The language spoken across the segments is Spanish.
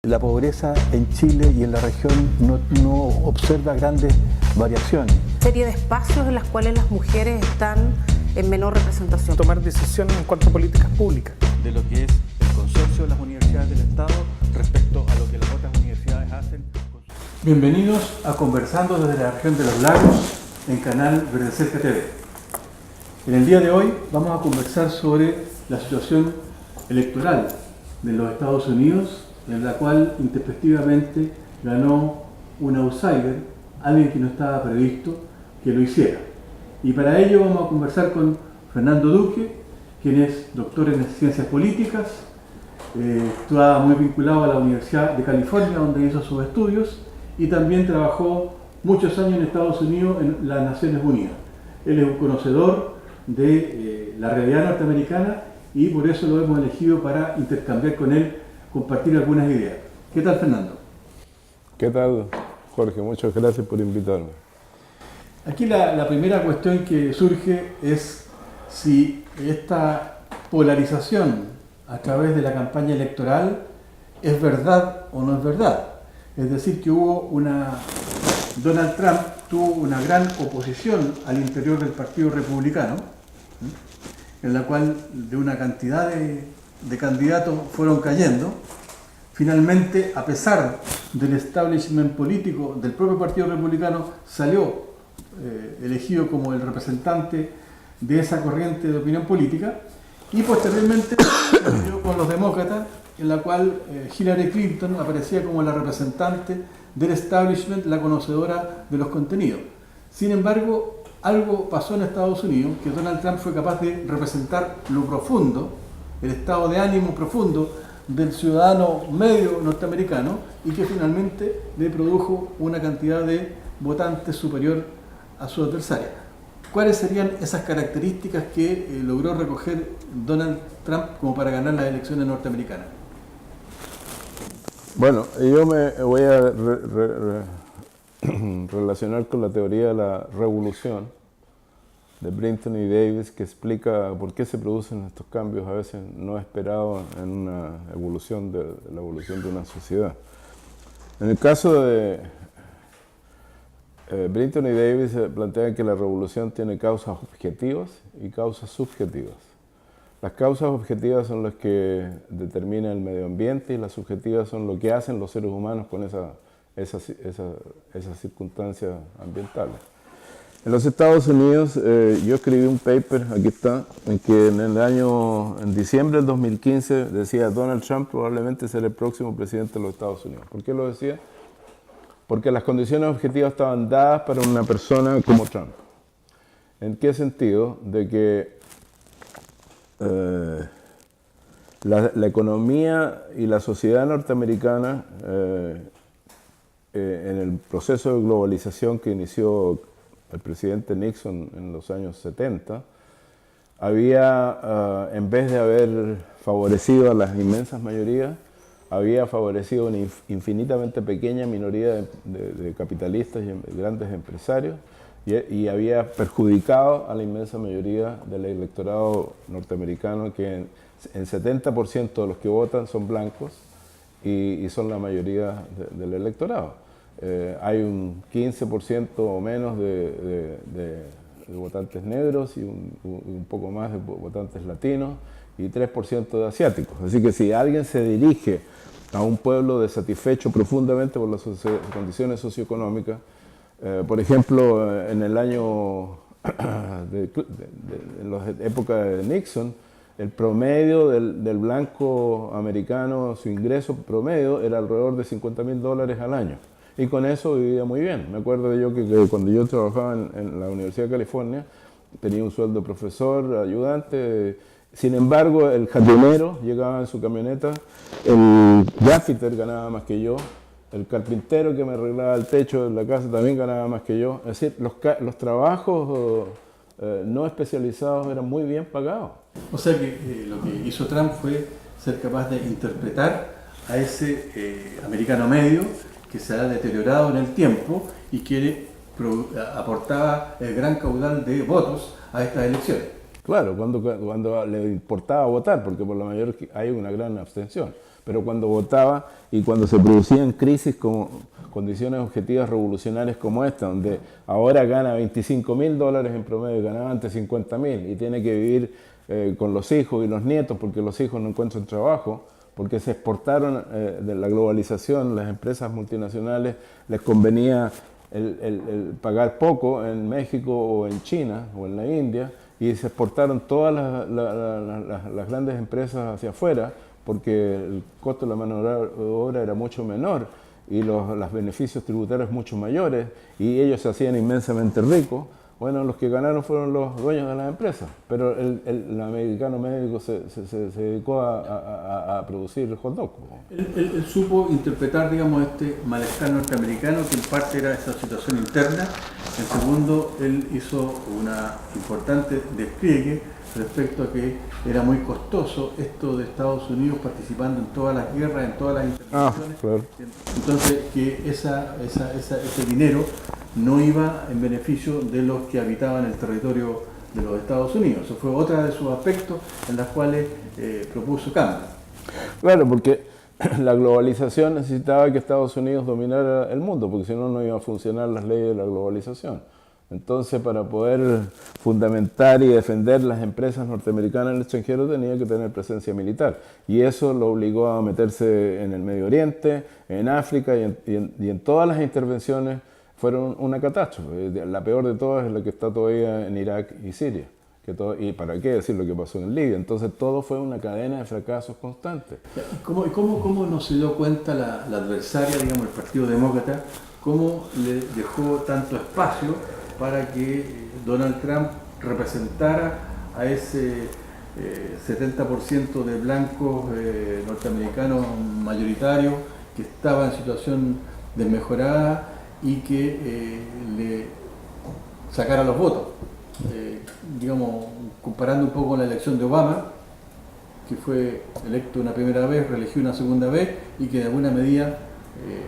La pobreza en Chile y en la región no observa grandes variaciones. Serie de espacios en los cuales las mujeres están en menor representación. Tomar decisiones en cuanto a políticas públicas. De lo que es el consorcio de las universidades del Estado respecto a lo que las otras universidades hacen. Bienvenidos a Conversando desde la región de los lagos en canal Verde Cerca TV. En el día de hoy vamos a conversar sobre la situación electoral de los Estados Unidos, en la cual intempestivamente ganó un outsider, alguien que no estaba previsto que lo hiciera. Y para ello vamos a conversar con Fernando Duque, quien es doctor en ciencias políticas, estaba muy vinculado a la Universidad de California, donde hizo sus estudios, y también trabajó muchos años en Estados Unidos en las Naciones Unidas. Él es un conocedor de la realidad norteamericana y por eso lo hemos elegido para intercambiar con él, compartir algunas ideas. ¿Qué tal, Fernando? ¿Qué tal, Jorge? Muchas gracias por invitarme. Aquí la primera cuestión que surge es si esta polarización a través de la campaña electoral es verdad o no es verdad. Es decir, que Donald Trump tuvo una gran oposición al interior del Partido Republicano, en la cual de una cantidad de candidatos fueron cayendo. Finalmente, a pesar del establishment político del propio Partido Republicano, salió elegido como el representante de esa corriente de opinión política, y posteriormente salió con los demócratas, en la cual Hillary Clinton aparecía como la representante del establishment, la conocedora de los contenidos. Sin embargo, algo pasó en Estados Unidos, que Donald Trump fue capaz de representar lo profundo, el estado de ánimo profundo del ciudadano medio norteamericano, y que finalmente le produjo una cantidad de votantes superior a su adversaria. ¿Cuáles serían esas características que logró recoger Donald Trump como para ganar las elecciones norteamericanas? Bueno, yo me voy a relacionar con la teoría de la revolución de Brinton y Davis, que explica por qué se producen estos cambios a veces no esperados en una evolución de la evolución de una sociedad. En el caso de Brinton y Davis plantean que la revolución tiene causas objetivas y causas subjetivas. Las causas objetivas son las que determinan el medio ambiente y las subjetivas son lo que hacen los seres humanos con esas circunstancias ambientales. En los Estados Unidos yo escribí un paper, aquí está, en que en diciembre del 2015 decía Donald Trump probablemente será el próximo presidente de los Estados Unidos. ¿Por qué lo decía? Porque las condiciones objetivas estaban dadas para una persona como Trump. ¿En qué sentido? De que la economía y la sociedad norteamericana, en el proceso de globalización que inició el presidente Nixon en los años 70, había, en vez de haber favorecido a las inmensas mayorías, había favorecido una infinitamente pequeña minoría de capitalistas y grandes empresarios, y había perjudicado a la inmensa mayoría del electorado norteamericano, que en 70% de los que votan son blancos y son la mayoría del electorado. Hay un 15% o menos de votantes negros y un poco más de votantes latinos y 3% de asiáticos. Así que si alguien se dirige a un pueblo desatisfecho profundamente por las condiciones socioeconómicas, por ejemplo, en el año en la época de Nixon, el promedio del blanco americano, su ingreso promedio era alrededor de $50.000 al año. Y con eso vivía muy bien. Me acuerdo yo que cuando yo trabajaba en la Universidad de California, tenía un sueldo de profesor, ayudante. Sin embargo, el jardinero llegaba en su camioneta, el gaffiter ganaba más que yo, el carpintero que me arreglaba el techo de la casa también ganaba más que yo. Es decir, los trabajos no especializados eran muy bien pagados. O sea que lo que hizo Trump fue ser capaz de interpretar a ese americano medio que se ha deteriorado en el tiempo y que aportaba el gran caudal de votos a estas elecciones. Claro, cuando le importaba votar, porque por la mayor hay una gran abstención. pero cuando votaba y cuando se producían crisis como condiciones objetivas revolucionarias como esta, donde ahora gana $25.000 en promedio, ganaba antes 50.000 y tiene que vivir con los hijos y los nietos porque los hijos no encuentran trabajo, porque se exportaron de la globalización, las empresas multinacionales les convenía el pagar poco en México o en China o en la India, y se exportaron todas las grandes empresas hacia afuera porque el costo de la mano de obra era mucho menor y los beneficios tributarios mucho mayores, y ellos se hacían inmensamente ricos. Bueno, los que ganaron fueron los dueños de las empresas, pero el americano médico se dedicó a producir hot dog. Él supo interpretar, digamos, este malestar norteamericano, que en parte era esa situación interna. En segundo, él hizo una importante despliegue respecto a que era muy costoso esto de Estados Unidos participando en todas las guerras, en todas las intervenciones. Claro. Entonces, que ese dinero no iba en beneficio de los que habitaban el territorio de los Estados Unidos. Eso fue otra de sus aspectos en los cuales propuso cambio. Claro, porque la globalización necesitaba que Estados Unidos dominara el mundo, porque si no, no iban a funcionar las leyes de la globalización. Entonces, para poder fundamentar y defender las empresas norteamericanas en el extranjero, tenía que tener presencia militar. Y eso lo obligó a meterse en el Medio Oriente, en África y en todas las intervenciones fueron una catástrofe. La peor de todas es la que está todavía en Irak y Siria. Y para qué decir lo que pasó en Libia. Entonces todo fue una cadena de fracasos constantes. ¿Cómo no se dio cuenta la adversaria, digamos, el Partido Demócrata, cómo le dejó tanto espacio para que Donald Trump representara a ese 70% de blancos norteamericanos mayoritarios que estaba en situación desmejorada y que le sacara los votos? Digamos, comparando un poco con la elección de Obama, que fue electo una primera vez, reelegido una segunda vez y que de alguna medida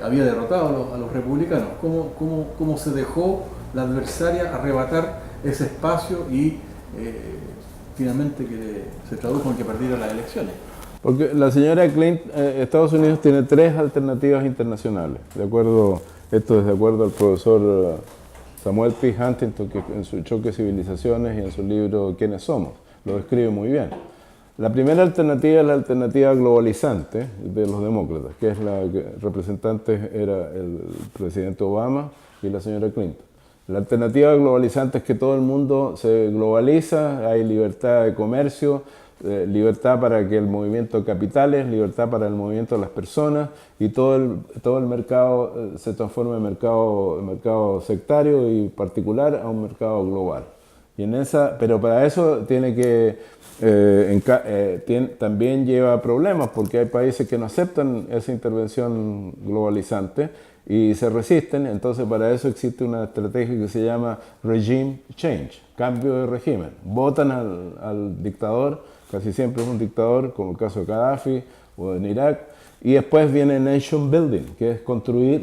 había derrotado a los republicanos. ¿Cómo se dejó la adversaria arrebatar ese espacio y finalmente que se tradujo en que perdiera las elecciones? Porque la señora Clinton, Estados Unidos tiene 3 alternativas internacionales, esto es de acuerdo al profesor Samuel P. Huntington, que en su Choque de Civilizaciones y en su libro ¿Quiénes somos? Lo describe muy bien. La primera alternativa es la alternativa globalizante de los demócratas, que es la que representante era el presidente Obama y la señora Clinton. La alternativa globalizante es que todo el mundo se globaliza, hay libertad de comercio, libertad para que el movimiento de capitales, libertad para el movimiento de las personas, y todo el mercado se transforma en mercado sectario y particular a un mercado global. Pero para eso tiene que también lleva problemas, porque hay países que no aceptan esa intervención globalizante y se resisten. Entonces para eso existe una estrategia que se llama regime change, cambio de régimen. Votan al dictador, casi siempre es un dictador, como el caso de Gaddafi o en Irak, y después viene nation building, que es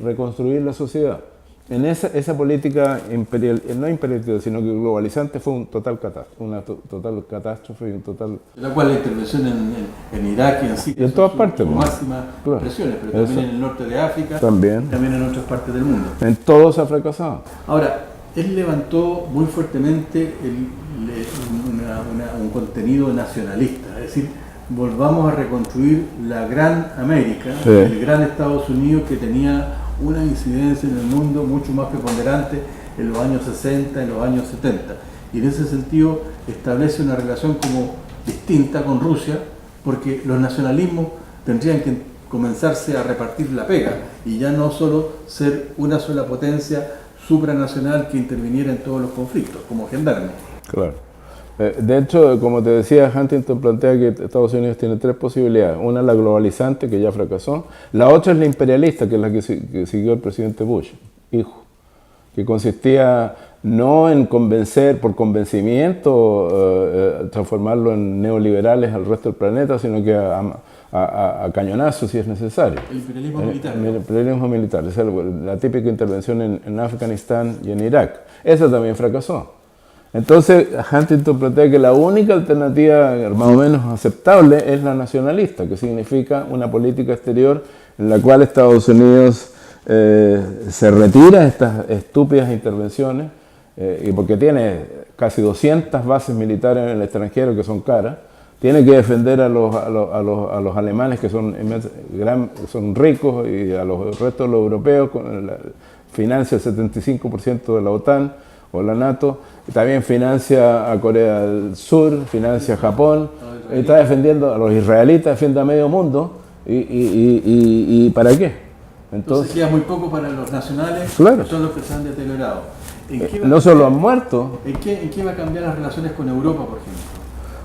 reconstruir la sociedad. En esa política no imperialista, sino que globalizante, fue una total catástrofe y un total... La cual la intervención en Irak y en Siria en todas partes, máximas presiones, pero también en el norte de África, también en otras partes del mundo. En todo se ha fracasado. Ahora, él levantó muy fuertemente un contenido nacionalista, es decir, volvamos a reconstruir la gran América, sí, el gran Estados Unidos, que tenía una incidencia en el mundo mucho más preponderante en los años 60, en los años 70. Y en ese sentido establece una relación como distinta con Rusia, porque los nacionalismos tendrían que comenzarse a repartir la pega y ya no solo ser una sola potencia supranacional que interviniera en todos los conflictos, como gendarme. Claro. De hecho, como te decía, Huntington plantea que Estados Unidos tiene 3 posibilidades. Una es la globalizante, que ya fracasó. La otra es la imperialista, que es la que siguió el presidente Bush, hijo, que consistía no en convencer, por convencimiento, transformarlo en neoliberales al resto del planeta, sino que a cañonazos si es necesario. El imperialismo militar. El imperialismo militar, es la típica intervención en Afganistán y en Irak. Esa también fracasó. Entonces Huntington plantea que la única alternativa más o menos aceptable es la nacionalista, que significa una política exterior en la cual Estados Unidos se retira de estas estúpidas intervenciones, y porque tiene casi 200 bases militares en el extranjero que son caras, tiene que defender a los alemanes que son ricos y a los restos de los europeos, financia el 75% de la OTAN o la NATO, también financia a Corea del Sur, financia a Japón, está defendiendo a los israelitas, defiende a medio mundo, ¿y para qué? Entonces queda muy poco para los nacionales, claro, que son los que se han deteriorado. No solo han muerto. ¿En qué va a cambiar las relaciones con Europa, por ejemplo?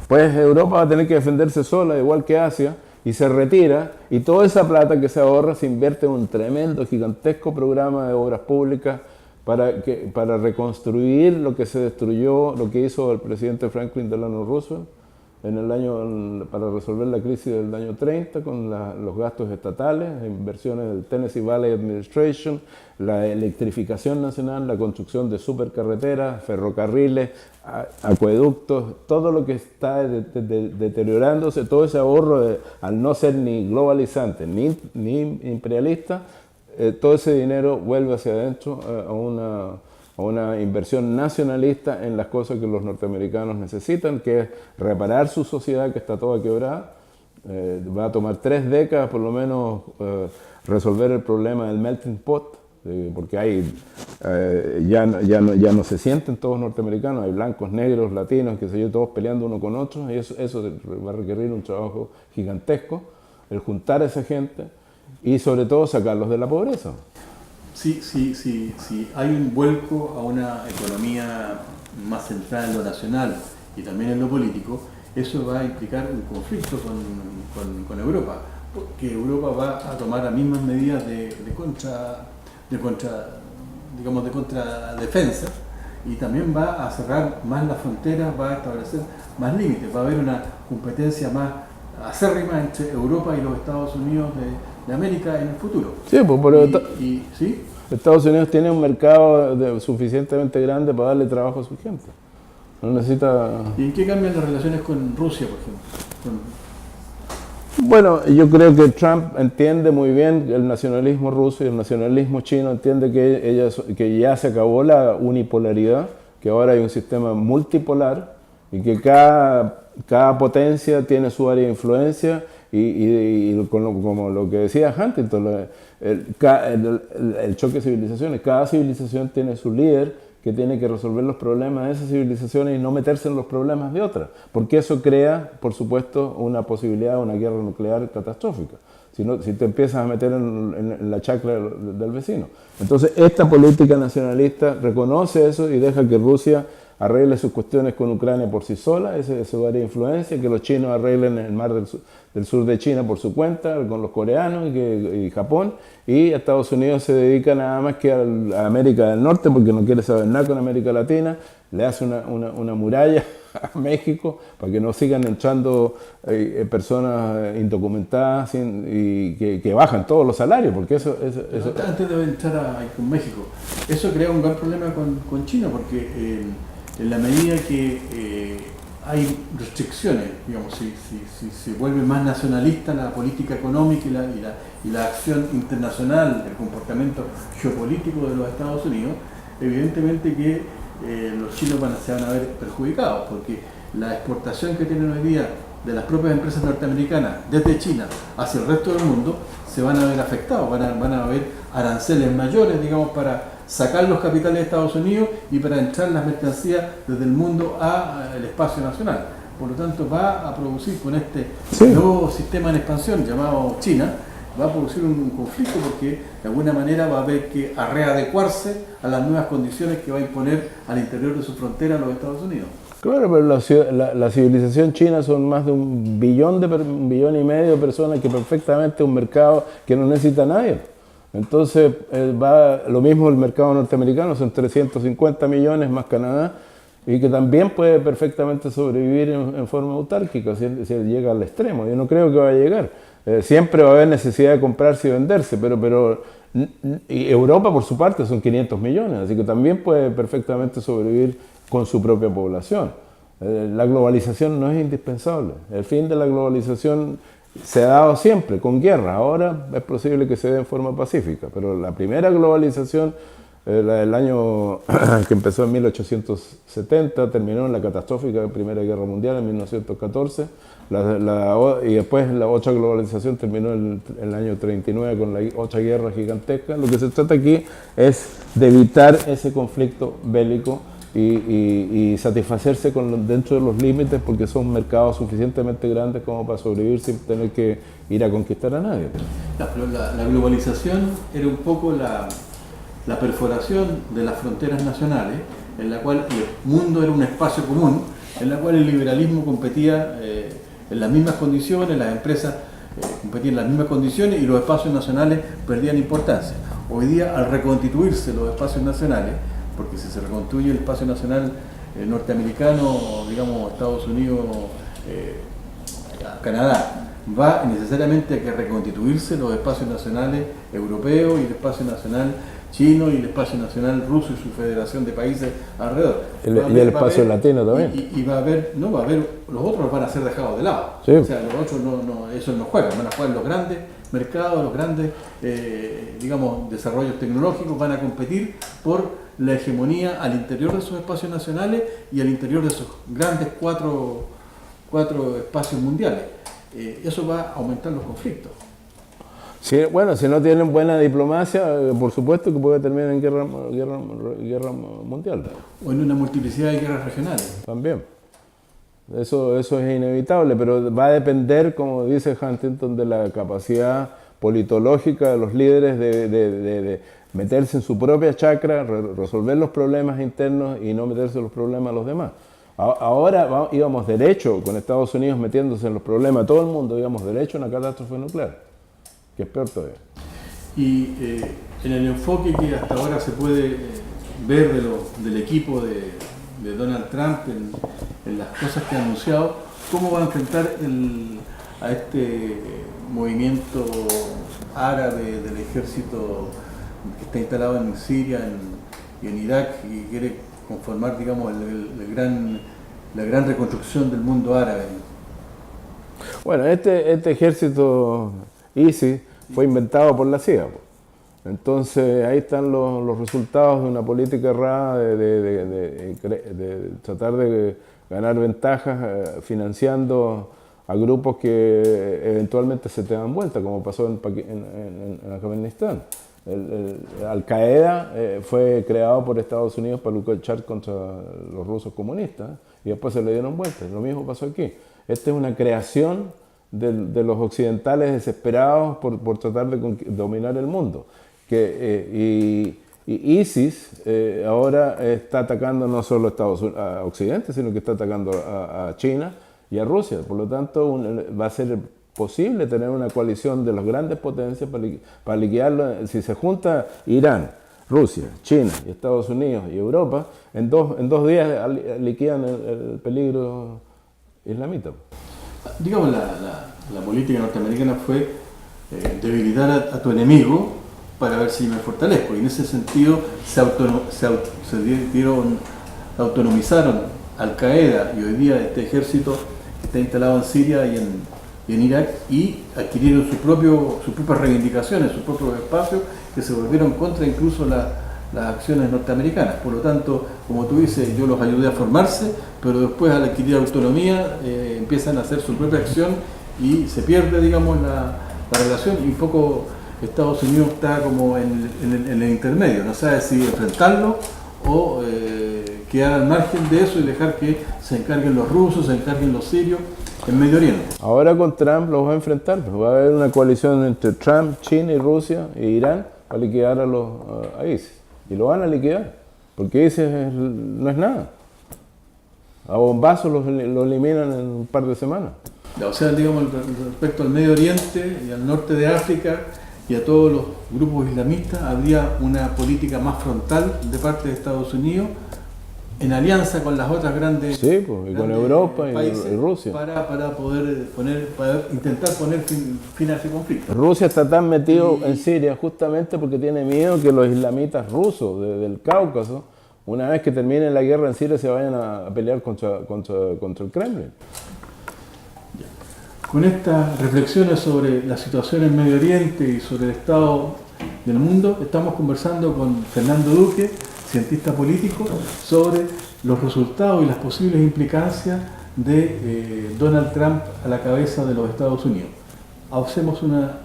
Pues Europa va a tener que defenderse sola, igual que Asia, y se retira, y toda esa plata que se ahorra se invierte en un tremendo, gigantesco programa de obras públicas para reconstruir lo que se destruyó, lo que hizo el presidente Franklin Delano Roosevelt para resolver la crisis del año 30 con los gastos estatales, inversiones del Tennessee Valley Administration, la electrificación nacional, la construcción de supercarreteras, ferrocarriles, acueductos, todo lo que está deteriorándose, todo ese ahorro, al no ser ni globalizante ni imperialista, todo ese dinero vuelve hacia adentro a una inversión nacionalista en las cosas que los norteamericanos necesitan, que es reparar su sociedad que está toda quebrada. Va a tomar 3 décadas por lo menos resolver el problema del melting pot, porque ya no se sienten todos norteamericanos, hay blancos, negros, latinos, qué sé yo, todos peleando uno con otros, y eso va a requerir un trabajo gigantesco, el juntar a esa gente y sobre todo sacarlos de la pobreza. Sí, hay un vuelco a una economía más centrada en lo nacional y también en lo político, eso va a implicar un conflicto con Europa, porque Europa va a tomar las mismas medidas de contradefensa, y también va a cerrar más las fronteras, va a establecer más límites, va a haber una competencia más acérrima entre Europa y los Estados Unidos de América en el futuro. Sí, pues, ¿sí? Estados Unidos tiene un mercado suficientemente grande para darle trabajo a su gente. No necesita... ¿Y en qué cambian las relaciones con Rusia, por ejemplo? Bueno, yo creo que Trump entiende muy bien el nacionalismo ruso y el nacionalismo chino, entiende que ya se acabó la unipolaridad, que ahora hay un sistema multipolar y que cada potencia tiene su área de influencia y como lo que decía Huntington, el choque de civilizaciones, cada civilización tiene su líder que tiene que resolver los problemas de esas civilizaciones y no meterse en los problemas de otras, porque eso crea, por supuesto, una posibilidad de una guerra nuclear catastrófica, si te empiezas a meter en la chacra del vecino. Entonces, esta política nacionalista reconoce eso y deja que Rusia arregle sus cuestiones con Ucrania por sí sola, ese es su área de influencia, que los chinos arreglen el mar del sur de China por su cuenta, con los coreanos y Japón, y Estados Unidos se dedica nada más que a América del Norte, porque no quiere saber nada con América Latina, le hace una muralla a México para que no sigan entrando personas indocumentadas y que bajan todos los salarios, porque eso... Antes de entrar con México, eso crea un gran problema con China, porque en la medida que hay restricciones, digamos, si se vuelve más nacionalista la política económica y la acción internacional, el comportamiento geopolítico de los Estados Unidos, evidentemente que los chinos se van a ver perjudicados, porque la exportación que tienen hoy día de las propias empresas norteamericanas desde China hacia el resto del mundo se van a ver afectados, van a haber aranceles mayores, digamos, para sacar los capitales de Estados Unidos y para entrar las mercancías desde el mundo al espacio nacional. Por lo tanto, va a producir con este nuevo sistema en expansión llamado China, va a producir un conflicto, porque de alguna manera va a haber que readecuarse a las nuevas condiciones que va a imponer al interior de su frontera los Estados Unidos. Claro, pero la civilización china son más de 1 billón y medio de personas, que perfectamente es un mercado que no necesita a nadie. Entonces lo mismo el mercado norteamericano, son 350 millones más Canadá, y que también puede perfectamente sobrevivir en forma autárquica si él llega al extremo. Yo no creo que va a llegar. Siempre va a haber necesidad de comprarse y venderse, y Europa por su parte son 500 millones, así que también puede perfectamente sobrevivir con su propia población. La globalización no es indispensable. El fin de la globalización se ha dado siempre, con guerra. Ahora es posible que se dé en forma pacífica, pero la primera globalización, la del año que empezó en 1870, terminó en la catastrófica Primera Guerra Mundial en 1914, y después la otra globalización terminó en el año 39 con la otra guerra gigantesca. Lo que se trata aquí es de evitar ese conflicto bélico y satisfacerse dentro de los límites, porque son mercados suficientemente grandes como para sobrevivir sin tener que ir a conquistar a nadie. La globalización era un poco la perforación de las fronteras nacionales, en la cual el mundo era un espacio común, en la cual el liberalismo competía en las mismas condiciones, las empresas competían en las mismas condiciones y los espacios nacionales perdían importancia. Hoy día, al reconstituirse los espacios nacionales, porque si se reconstruye el espacio nacional norteamericano, digamos Estados Unidos, Canadá, va necesariamente a que reconstituirse los espacios nacionales europeos y el espacio nacional chino y el espacio nacional ruso y su federación de países alrededor. Y el espacio latino también. Y va a haber, los otros van a ser dejados de lado. Sí. O sea, los otros esos no juegan, van a jugar los grandes mercados, los grandes, digamos, desarrollos tecnológicos, van a competir por la hegemonía al interior de esos espacios nacionales y al interior de esos grandes cuatro espacios mundiales. Eso va a aumentar los conflictos. Sí, bueno, si no tienen buena diplomacia, por supuesto que puede terminar en guerra mundial. O en una multiplicidad de guerras regionales. También. Eso es inevitable, pero va a depender, como dice Huntington, de la capacidad politológica de los líderes de meterse en su propia chacra, resolver los problemas internos y no meterse en los problemas a los demás. Ahora íbamos derecho, con Estados Unidos metiéndose en los problemas, todo el mundo íbamos derecho a una catástrofe nuclear, que es peor todavía. Y en el enfoque que hasta ahora se puede ver del equipo de Donald Trump en las cosas que ha anunciado, ¿cómo va a enfrentar a este movimiento árabe del ejército que está instalado en Siria y en Irak y quiere conformar, digamos, la gran reconstrucción del mundo árabe? Bueno, este ejército ISIS fue inventado por la CIA. Entonces ahí están los resultados de una política errada de tratar de ganar ventajas financiando a grupos que eventualmente se te dan vuelta, como pasó en Afganistán. Al-Qaeda fue creado por Estados Unidos para luchar contra los rusos comunistas y después se le dieron vuelta. Lo mismo pasó aquí. Esta es una creación de los occidentales desesperados por tratar de dominar el mundo. Y ISIS ahora está atacando no solo a Occidente, sino que está atacando a China y a Rusia. Por lo tanto, va a ser posible tener una coalición de las grandes potencias para liquidarlo. Si se junta Irán, Rusia, China, y Estados Unidos y Europa, en dos días liquidan el peligro islamita. Digamos, la política norteamericana fue debilitar a tu enemigo para ver si me fortalezco. Y en ese sentido se autonomizaron Al-Qaeda y hoy día este ejército que está instalado en Siria y en Irak, y adquirieron sus propias reivindicaciones, sus propios espacios, que se volvieron contra incluso las acciones norteamericanas. Por lo tanto, como tú dices, yo los ayudé a formarse, pero después al adquirir autonomía empiezan a hacer su propia acción y se pierde, digamos, la relación, y un poco Estados Unidos está como en el intermedio, no sabe si enfrentarlo o quedar al margen de eso y dejar que se encarguen los rusos, se encarguen los sirios en Medio Oriente. Ahora con Trump los va a enfrentar, pues va a haber una coalición entre Trump, China y Rusia e Irán para liquidar a ISIS. Y lo van a liquidar, porque ISIS no es nada. A bombazos lo eliminan en un par de semanas. O sea, digamos, respecto al Medio Oriente y al norte de África y a todos los grupos islamistas, habría una política más frontal de parte de Estados Unidos en alianza con las otras grandes, sí, pues, y con Europa países, y Rusia, para poder intentar poner fin a ese conflicto. Rusia está tan metido en Siria justamente porque tiene miedo que los islamitas rusos del Cáucaso, una vez que termine la guerra en Siria se vayan a pelear contra el Kremlin. Con estas reflexiones sobre la situación en Medio Oriente y sobre el estado del mundo, estamos conversando con Fernando Duque, cientista político, sobre los resultados y las posibles implicancias de Donald Trump a la cabeza de los Estados Unidos. Hacemos una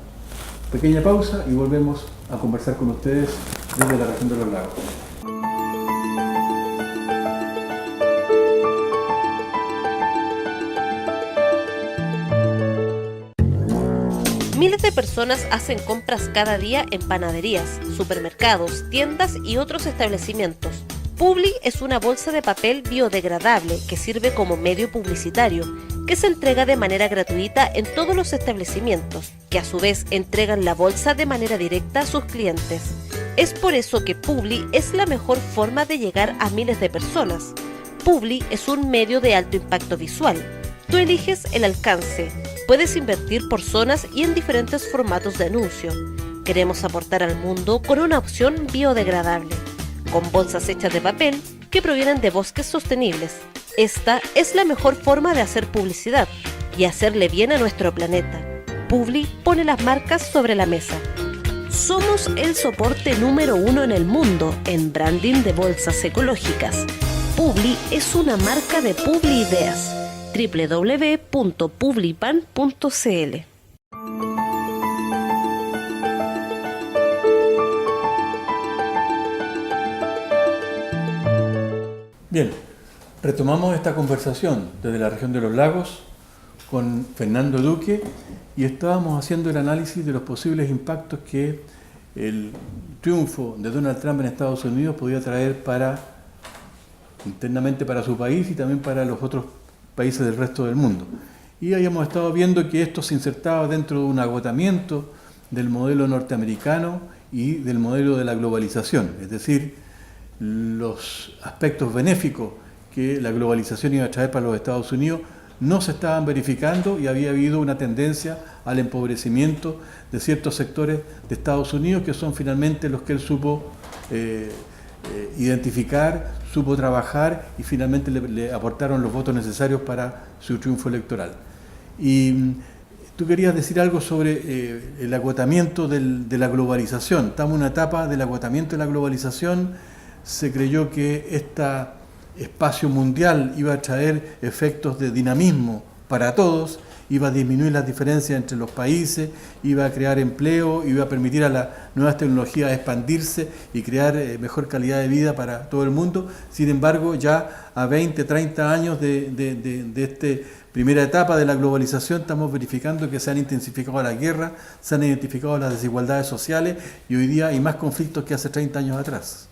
pequeña pausa y volvemos a conversar con ustedes desde la región de los lagos. Miles de personas hacen compras cada día en panaderías, supermercados, tiendas y otros establecimientos. Publi es una bolsa de papel biodegradable que sirve como medio publicitario, que se entrega de manera gratuita en todos los establecimientos, que a su vez entregan la bolsa de manera directa a sus clientes. Es por eso que Publi es la mejor forma de llegar a miles de personas. Publi es un medio de alto impacto visual. Tú eliges el alcance. Puedes invertir por zonas y en diferentes formatos de anuncio. Queremos aportar al mundo con una opción biodegradable, con bolsas hechas de papel que provienen de bosques sostenibles. Esta es la mejor forma de hacer publicidad y hacerle bien a nuestro planeta. Publi pone las marcas sobre la mesa. Somos el soporte número 1 en el mundo en branding de bolsas ecológicas. Publi es una marca de Publi Ideas. www.publipan.cl. Bien, retomamos esta conversación desde la región de los lagos con Fernando Duque y estábamos haciendo el análisis de los posibles impactos que el triunfo de Donald Trump en Estados Unidos podía traer internamente para su país y también para los otros países del resto del mundo. Y habíamos estado viendo que esto se insertaba dentro de un agotamiento del modelo norteamericano y del modelo de la globalización, es decir, los aspectos benéficos que la globalización iba a traer para los Estados Unidos no se estaban verificando y había habido una tendencia al empobrecimiento de ciertos sectores de Estados Unidos que son finalmente los que él supo identificar, supo trabajar y finalmente le aportaron los votos necesarios para su triunfo electoral. Y tú querías decir algo sobre el agotamiento de la globalización. Estamos en una etapa del agotamiento de la globalización. Se creyó que este espacio mundial iba a traer efectos de dinamismo para todos, iba a disminuir las diferencias entre los países, iba a crear empleo, iba a permitir a las nuevas tecnologías expandirse y crear mejor calidad de vida para todo el mundo. Sin embargo, ya a 20, 30 años de esta primera etapa de la globalización estamos verificando que se han intensificado las guerras, se han identificado las desigualdades sociales y hoy día hay más conflictos que hace 30 años atrás.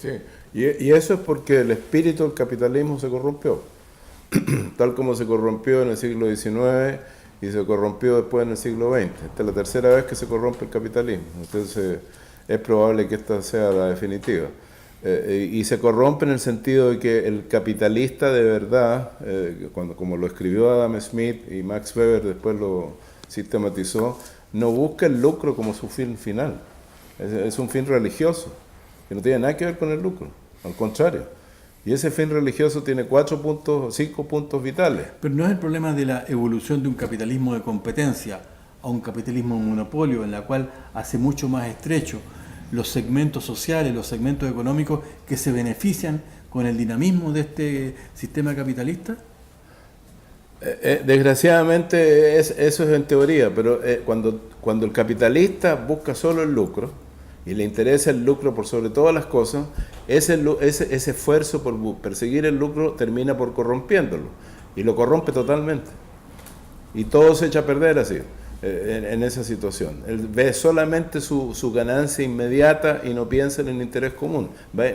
Sí, y eso es porque el espíritu del capitalismo se corrompió, tal como se corrompió en el siglo XIX y se corrompió después en el siglo XX. Esta es la tercera vez que se corrompe el capitalismo, entonces es probable que esta sea la definitiva. Y se corrompe en el sentido de que el capitalista de verdad, como lo escribió Adam Smith y Max Weber después lo sistematizó, no busca el lucro como su fin final, es un fin religioso que no tiene nada que ver con el lucro, al contrario. Y ese fin religioso tiene 5 puntos vitales. Pero no es el problema de la evolución de un capitalismo de competencia a un capitalismo de monopolio, en la cual hace mucho más estrecho los segmentos sociales, los segmentos económicos que se benefician con el dinamismo de este sistema capitalista. Desgraciadamente eso es en teoría, pero cuando el capitalista busca solo el lucro, y le interesa el lucro por sobre todas las cosas, ese esfuerzo por perseguir el lucro termina por corrompiéndolo, y lo corrompe totalmente. Y todo se echa a perder así, en esa situación. Él ve solamente su ganancia inmediata y no piensa en el interés común,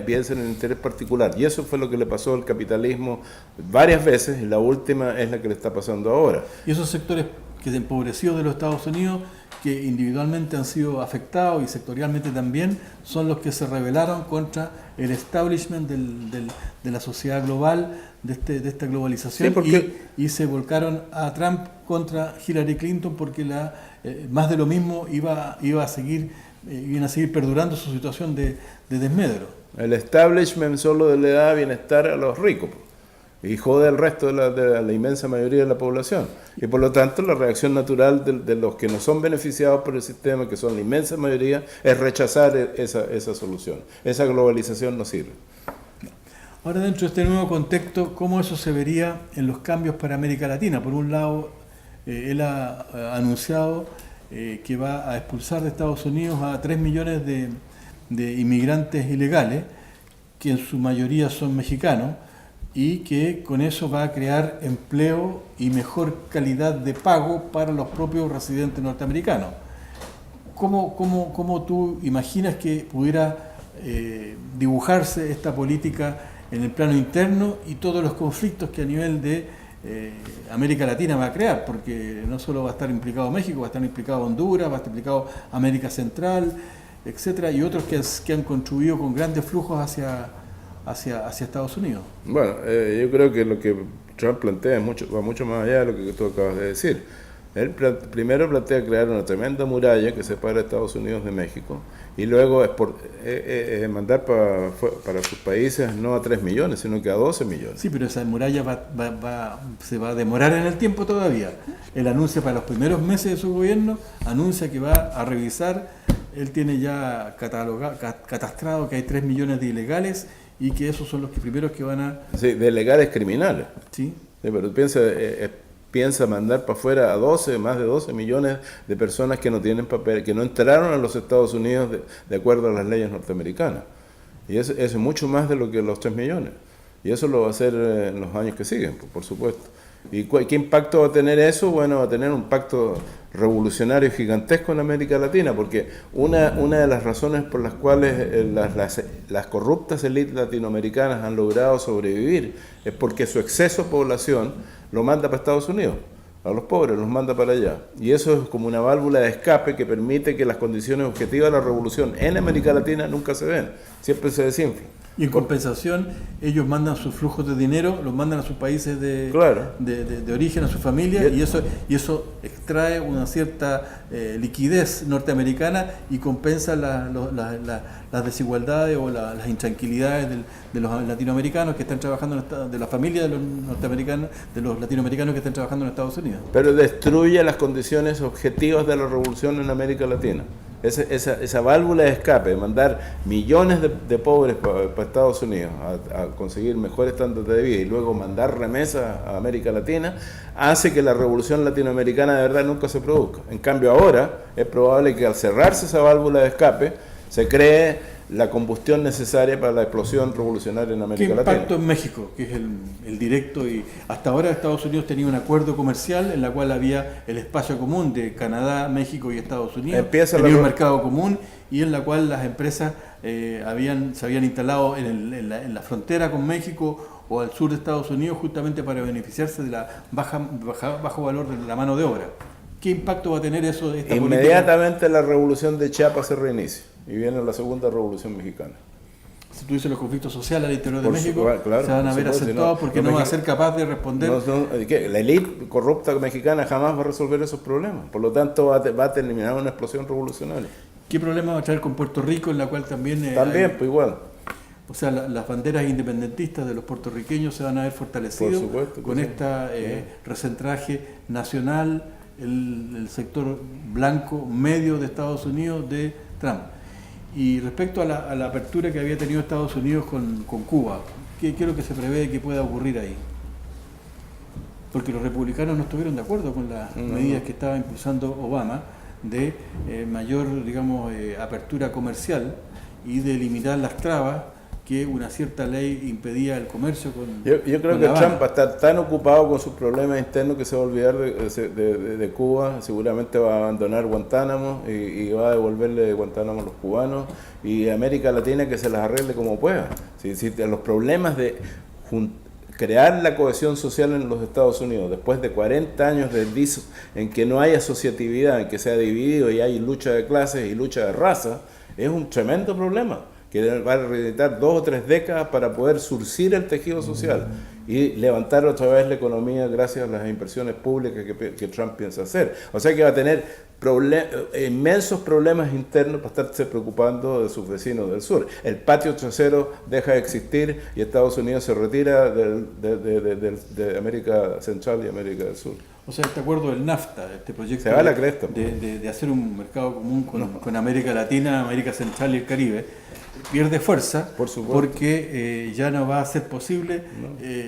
piensa en el interés particular. Y eso fue lo que le pasó al capitalismo varias veces, y la última es la que le está pasando ahora. Y esos sectores que se empobrecidos de los Estados Unidos, que individualmente han sido afectados y sectorialmente también, son los que se rebelaron contra el establishment de la sociedad global, de esta globalización, sí, y se volcaron a Trump contra Hillary Clinton porque más de lo mismo iban a seguir perdurando su situación de desmedro. El establishment solo le da bienestar a los ricos y jode al resto de la inmensa mayoría de la población. Y por lo tanto la reacción natural de los que no son beneficiados por el sistema, que son la inmensa mayoría, es rechazar esa solución. Esa globalización no sirve. Ahora, dentro de este nuevo contexto, ¿cómo eso se vería en los cambios para América Latina? Por un lado, él ha anunciado que va a expulsar de Estados Unidos a 3 millones de inmigrantes ilegales, que en su mayoría son mexicanos, y que con eso va a crear empleo y mejor calidad de pago para los propios residentes norteamericanos. ¿Cómo tú imaginas que pudiera dibujarse esta política en el plano interno y todos los conflictos que a nivel de América Latina va a crear? Porque no solo va a estar implicado México, va a estar implicado Honduras, va a estar implicado América Central, etcétera, y otros que han contribuido con grandes flujos hacia Estados Unidos. Bueno, yo creo que lo que Trump plantea va mucho más allá de lo que tú acabas de decir. Él primero plantea crear una tremenda muralla que separa Estados Unidos de México y luego mandar para sus países no a 3 millones, sino que a 12 millones. Sí, pero esa muralla se va a demorar en el tiempo todavía. Él anuncia para los primeros meses de su gobierno, anuncia que va a revisar, él tiene ya catastrado que hay 3 millones de ilegales y que esos son los primeros que van a... Sí, de legales criminales. Sí. Sí, pero piensa mandar para afuera a más de 12 millones de personas que no tienen papel, que no entraron a los Estados Unidos de acuerdo a las leyes norteamericanas. Y eso es mucho más de lo que los 3 millones. Y eso lo va a hacer en los años que siguen, por supuesto. ¿Y qué impacto va a tener eso? Bueno, va a tener un impacto revolucionario gigantesco en América Latina, porque una de las razones por las cuales las corruptas élites latinoamericanas han logrado sobrevivir es porque su exceso de población lo manda para Estados Unidos, a los pobres los manda para allá. Y eso es como una válvula de escape que permite que las condiciones objetivas de la revolución en América Latina nunca se ven, siempre se desinflan. Y en compensación, ellos mandan sus flujos de dinero, los mandan a sus países de origen, a su familia, y eso extrae una cierta liquidez norteamericana y compensa las desigualdades o las intranquilidades de los latinoamericanos que están trabajando, de la familia de los norteamericanos, de los latinoamericanos que están trabajando en Estados Unidos. Pero destruye las condiciones objetivas de la revolución en América Latina. Esa válvula de escape, mandar millones de pobres para Estados Unidos a conseguir mejores estándares de vida y luego mandar remesas a América Latina, hace que la revolución latinoamericana de verdad nunca se produzca. En cambio ahora es probable que al cerrarse esa válvula de escape se cree la combustión necesaria para la explosión revolucionaria en América Latina. ¿Qué impacto en México, que es el directo? Y hasta ahora Estados Unidos tenía un acuerdo comercial en la cual había el espacio común de Canadá, México y Estados Unidos, tenía un mercado común y en la cual las empresas se habían instalado en la frontera con México o al sur de Estados Unidos justamente para beneficiarse de la bajo valor de la mano de obra. ¿Qué impacto va a tener eso de esta política? Inmediatamente la revolución de Chiapas se reinicia y viene la segunda revolución mexicana. Si tú dices los conflictos sociales al interior de México, claro, se van a ver acentuados porque no va a ser capaz de responder. La élite corrupta mexicana jamás va a resolver esos problemas, por lo tanto va a terminar una explosión revolucionaria. ¿Qué problema va a traer con Puerto Rico, en la cual también pues igual. O sea, las banderas independentistas de los puertorriqueños se van a ver fortalecidos con recentraje nacional, el sector blanco medio de Estados Unidos de Trump. Y respecto a la apertura que había tenido Estados Unidos con Cuba, ¿qué es lo que se prevé que pueda ocurrir ahí? Porque los republicanos no estuvieron de acuerdo con las medidas que estaba impulsando Obama de mayor, digamos, apertura comercial y de eliminar las trabas que una cierta ley impedía el comercio con Yo creo que Trump va a estar tan ocupado con sus problemas internos que se va a olvidar de Cuba, seguramente va a abandonar Guantánamo y va a devolverle Guantánamo a los cubanos y América Latina que se las arregle como pueda. Si los problemas de crear la cohesión social en los Estados Unidos después de 40 años en que no hay asociatividad, en que se ha dividido y hay lucha de clases y lucha de raza, es un tremendo problema que va a necesitar 2 o 3 décadas para poder surcir el tejido social y levantar otra vez la economía gracias a las inversiones públicas que Trump piensa hacer. O sea que va a tener inmensos problemas internos para estarse preocupando de sus vecinos del sur. El patio trasero deja de existir y Estados Unidos se retira de América Central y América del Sur. O sea, este acuerdo del NAFTA, este proyecto Se va a la cresta. de hacer un mercado común con América Latina, América Central y el Caribe, pierde fuerza, por supuesto, porque ya no va a ser posible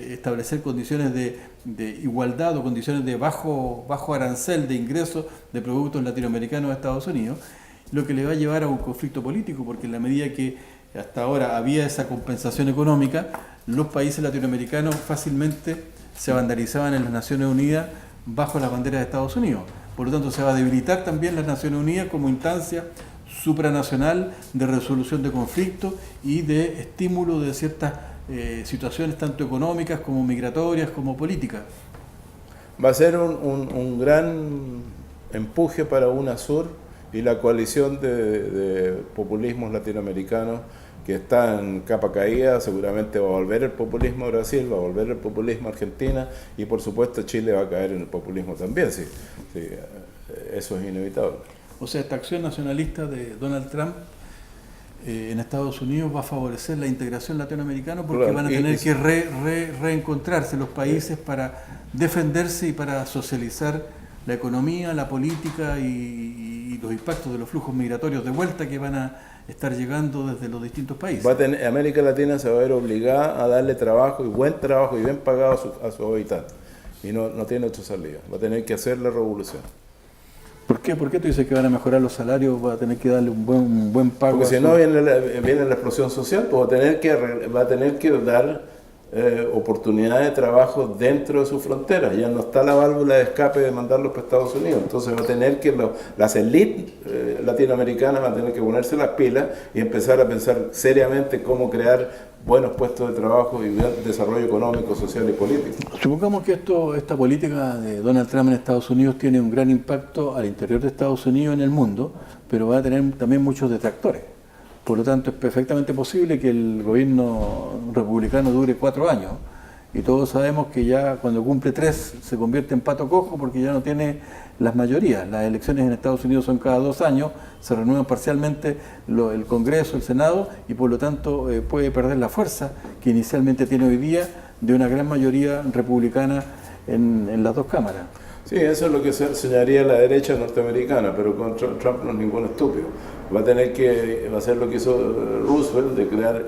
establecer condiciones de igualdad o condiciones de bajo arancel de ingresos de productos latinoamericanos a Estados Unidos, lo que le va a llevar a un conflicto político, porque en la medida que hasta ahora había esa compensación económica, los países latinoamericanos fácilmente se vandalizaban en las Naciones Unidas bajo las banderas de Estados Unidos. Por lo tanto, se va a debilitar también las Naciones Unidas como instancia supranacional de resolución de conflictos y de estímulo de ciertas situaciones tanto económicas como migratorias como políticas. Va a ser un gran empuje para UNASUR y la coalición de populismos latinoamericanos que está en capa caída. Seguramente va a volver el populismo a Brasil, va a volver el populismo a Argentina y por supuesto Chile va a caer en el populismo también, sí, eso es inevitable. O sea, esta acción nacionalista de Donald Trump en Estados Unidos va a favorecer la integración latinoamericana porque claro, van a tener que reencontrarse los países para defenderse y para socializar la economía, la política y los impactos de los flujos migratorios de vuelta que van a estar llegando desde los distintos países. América Latina se va a ver obligada a darle trabajo y buen trabajo y bien pagado a sus habitantes y no tiene otra salida, va a tener que hacer la revolución. ¿Por qué? ¿Por qué tú dices que van a mejorar los salarios? ¿Va a tener que darle un buen pago? Porque si no viene la explosión social, pues va a tener que dar oportunidades de trabajo dentro de sus fronteras. Ya no está la válvula de escape de mandarlos para Estados Unidos. Entonces va a tener que las élites latinoamericanas van a tener que ponerse las pilas y empezar a pensar seriamente cómo crear buenos puestos de trabajo y desarrollo económico, social y político. Supongamos que esta política de Donald Trump en Estados Unidos tiene un gran impacto al interior de Estados Unidos y en el mundo, pero va a tener también muchos detractores. Por lo tanto, es perfectamente posible que el gobierno republicano dure 4 años. Y todos sabemos que ya cuando cumple 3 se convierte en pato cojo porque ya no tiene las mayorías. Las elecciones en Estados Unidos son cada 2 años, se renuevan parcialmente el Congreso, el Senado, y por lo tanto puede perder la fuerza que inicialmente tiene hoy día de una gran mayoría republicana en las 2 cámaras. Sí, eso es lo que señalaría la derecha norteamericana, pero con Trump no es ningún estúpido. Va a hacer lo que hizo Roosevelt, de crear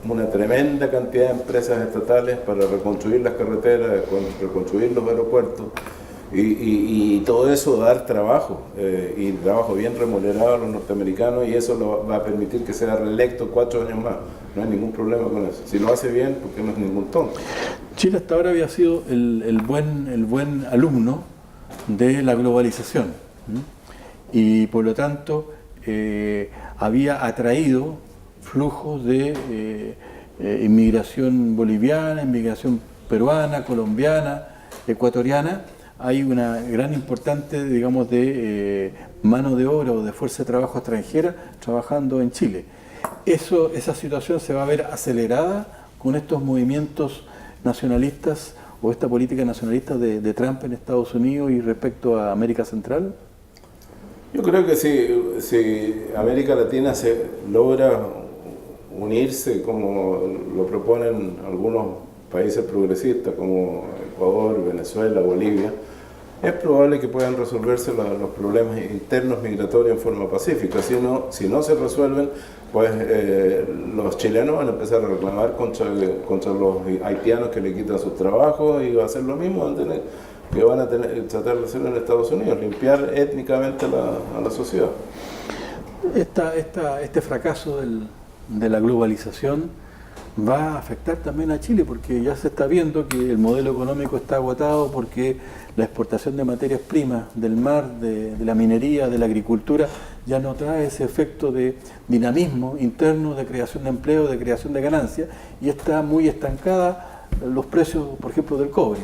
una tremenda cantidad de empresas estatales para reconstruir las carreteras, reconstruir los aeropuertos y todo eso dar trabajo y trabajo bien remunerado a los norteamericanos, y eso lo va a permitir que sea reelecto 4 años más. No hay ningún problema con eso. Si lo hace bien, porque no es ningún tonto. Chile hasta ahora había sido el buen alumno de la globalización y por lo tanto había atraído flujos de inmigración boliviana, inmigración peruana, colombiana, ecuatoriana. Hay una gran importante, digamos, de mano de obra o de fuerza de trabajo extranjera trabajando en Chile. Esa situación se va a ver acelerada con estos movimientos nacionalistas o esta política nacionalista de Trump en Estados Unidos y respecto a América Central. Yo creo que si América Latina se logra unirse como lo proponen algunos países progresistas como Ecuador, Venezuela, Bolivia, es probable que puedan resolverse los problemas internos migratorios en forma pacífica. Si no se resuelven, pues los chilenos van a empezar a reclamar contra los haitianos que le quitan sus trabajos, y va a ser lo mismo que van a tratar de hacer en Estados Unidos, limpiar étnicamente a la sociedad. Este fracaso de la globalización va a afectar también a Chile, porque ya se está viendo que el modelo económico está agotado, porque la exportación de materias primas del mar, de la minería, de la agricultura, ya no trae ese efecto de dinamismo interno, de creación de empleo, de creación de ganancias, y está muy estancada los precios, por ejemplo, del cobre.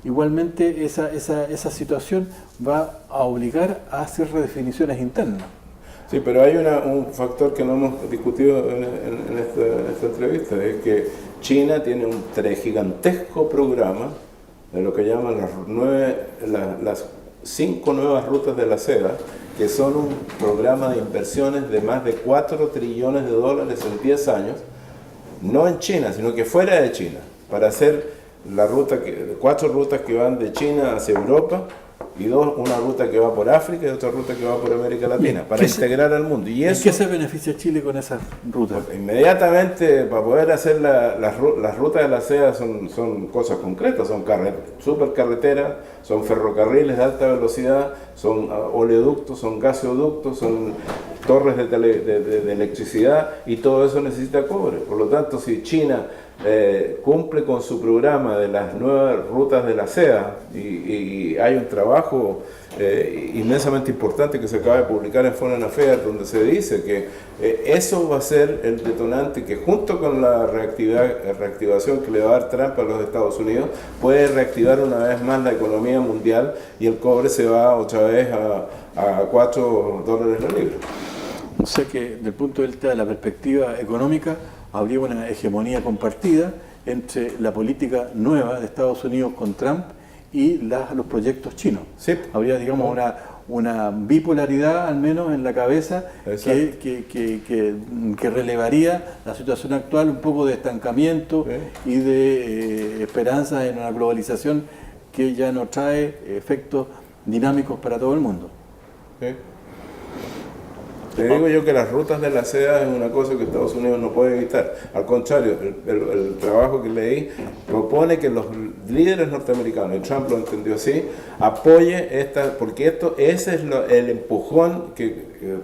Igualmente, esa situación va a obligar a hacer redefiniciones internas. Sí, pero hay un factor que no hemos discutido en esta entrevista, es que China tiene un gigantesco programa de lo que llaman las 5 nuevas rutas de la seda, que son un programa de inversiones de más de 4 trillones de dólares en 10 años, no en China, sino que fuera de China, para hacer 4 rutas que van de China hacia Europa, y una ruta que va por África y otra ruta que va por América Latina, para integrar al mundo. ¿Y qué se beneficia Chile con esas rutas? Inmediatamente, para poder hacer las rutas de la seda son cosas concretas, son supercarreteras, son ferrocarriles de alta velocidad, son oleoductos, son gasoductos, son torres de electricidad, y todo eso necesita cobre. Por lo tanto, si China cumple con su programa de las nuevas rutas de la seda, y hay un trabajo inmensamente importante que se acaba de publicar en Foreign Affairs, donde se dice que eso va a ser el detonante que, junto con la reactivación que le va a dar Trump a los Estados Unidos, puede reactivar una vez más la economía mundial, y el cobre se va otra vez a $4 la libra. O sea que, desde el punto de vista de la perspectiva económica, habría una hegemonía compartida entre la política nueva de Estados Unidos con Trump y los proyectos chinos. Sí. Habría, digamos, una bipolaridad, al menos en la cabeza, que relevaría la situación actual, un poco de estancamiento, sí, y de esperanza en una globalización que ya no trae efectos dinámicos para todo el mundo. Sí. Te digo yo que las rutas de la seda es una cosa que Estados Unidos no puede evitar. Al contrario, el trabajo que leí propone que los líderes norteamericanos, y Trump lo entendió así, apoye porque ese es el empujón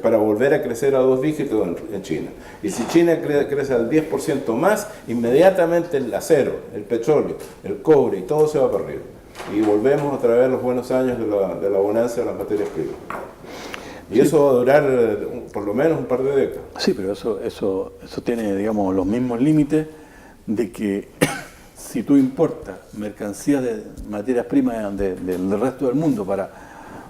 para volver a crecer a 2 dígitos en China. Y si China crece al 10% más, inmediatamente el acero, el petróleo, el cobre y todo se va para arriba. Y volvemos otra vez a los buenos años de la bonanza de las materias primas. Y eso va a durar por lo menos un par de décadas. Sí, pero eso tiene, digamos, los mismos límites de que si tú importas mercancías de materias primas del resto del mundo para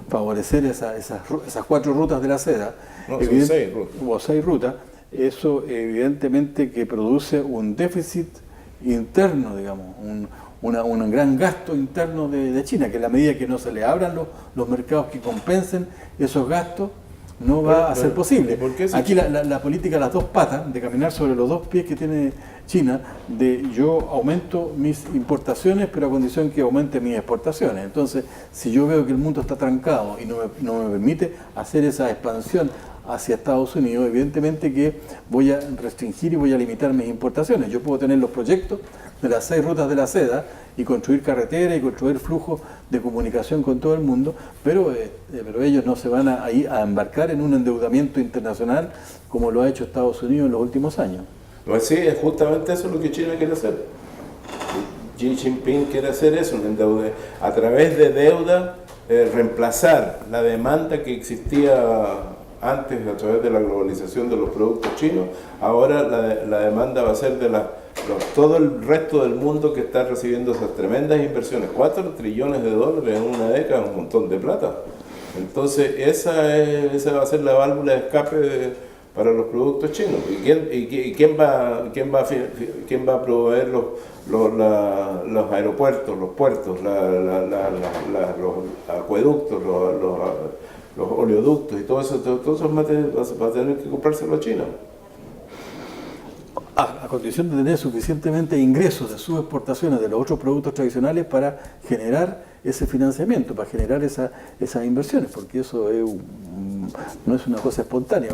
favorecer esas 4 rutas de la seda, no, son 6 rutas. O 6 rutas, eso evidentemente que produce un déficit interno, digamos, un gran gasto interno de China, que en la medida que no se le abran los mercados que compensen esos gastos, no va a ser posible. Aquí la política de las 2 patas, de caminar sobre los 2 pies que tiene China, de yo aumento mis importaciones, pero a condición que aumente mis exportaciones. Entonces, si yo veo que el mundo está trancado y no me permite hacer esa expansión hacia Estados Unidos, evidentemente que voy a restringir y voy a limitar mis importaciones. Yo puedo tener los proyectos de las 6 rutas de la seda y construir carreteras y construir flujos de comunicación con todo el mundo, pero ellos no se van a embarcar en un endeudamiento internacional como lo ha hecho Estados Unidos en los últimos años. Pues sí, es justamente eso lo que China quiere hacer. Xi Jinping quiere hacer eso, a través de deuda, reemplazar la demanda que existía antes a través de la globalización de los productos chinos. Ahora la demanda va a ser de todo el resto del mundo que está recibiendo esas tremendas inversiones. 4 trillones de dólares en una década es un montón de plata. Entonces esa va a ser la válvula de escape para los productos chinos. ¿Y quién va a proveer los aeropuertos, los puertos, los acueductos, los oleoductos y todos esos materiales? Va a tener que comprárselo a China. A condición de tener suficientemente ingresos de sus exportaciones de los otros productos tradicionales para generar ese financiamiento, para generar esas inversiones, porque eso no es una cosa espontánea,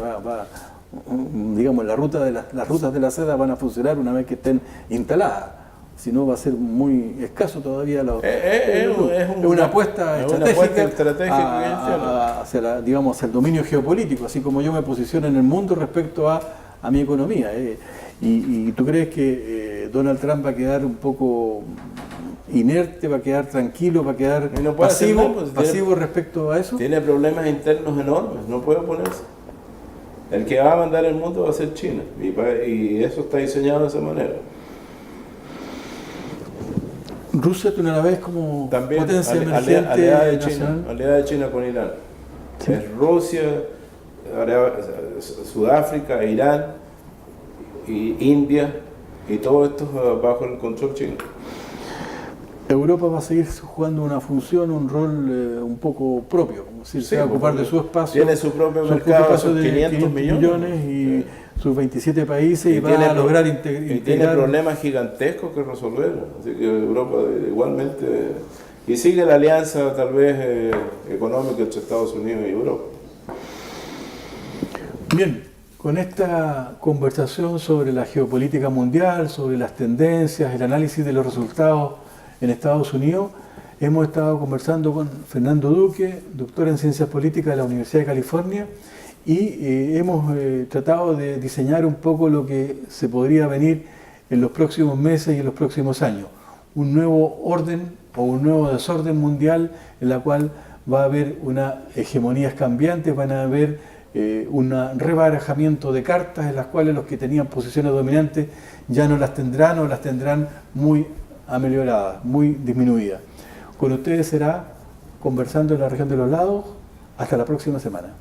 digamos, las rutas de la seda van a funcionar una vez que estén instaladas. Si no, va a ser muy escaso todavía. Es una apuesta estratégica hacia el dominio geopolítico, así como yo me posiciono en el mundo respecto a mi economía. ¿Y tú crees que Donald Trump va a quedar un poco inerte, va a quedar tranquilo, va a quedar pasivo respecto a eso? Tiene problemas internos enormes, no puede oponerse. El que va a mandar el mundo va a ser China, y eso está diseñado de esa manera. Rusia, ¿tú no la ves como también potencia emergente aliada de China con Irán? Sí. Es Rusia, Sudáfrica, Irán, y India, y todo esto bajo el control chino. Europa va a seguir jugando una función, un rol un poco propio, es decir, se va a ocupar de su espacio. Tiene su propio mercado, sus 500 millones y sus 27 países y va a lograr integrar. Y tiene problemas gigantescos que resolver. Así que Europa igualmente. Y sigue la alianza tal vez económica entre Estados Unidos y Europa. Bien, con esta conversación sobre la geopolítica mundial, sobre las tendencias, el análisis de los resultados en Estados Unidos, hemos estado conversando con Fernando Duque, doctor en Ciencias Políticas de la Universidad de California, y hemos tratado de diseñar un poco lo que se podría venir en los próximos meses y en los próximos años. Un nuevo orden o un nuevo desorden mundial en la cual va a haber unas hegemonías cambiantes, van a haber un rebarajamiento de cartas en las cuales los que tenían posiciones dominantes ya no las tendrán o las tendrán muy amelioradas, muy disminuidas. Con ustedes será Conversando en la Región de los Lagos. Hasta la próxima semana.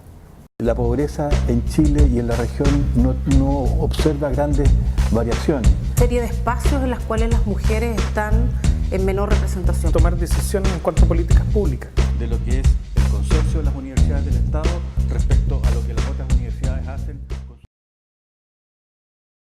La pobreza en Chile y en la región no observa grandes variaciones. Serie de espacios en las cuales las mujeres están en menor representación. Tomar decisiones en cuanto a políticas públicas. De lo que es el consorcio de las universidades del Estado respecto a lo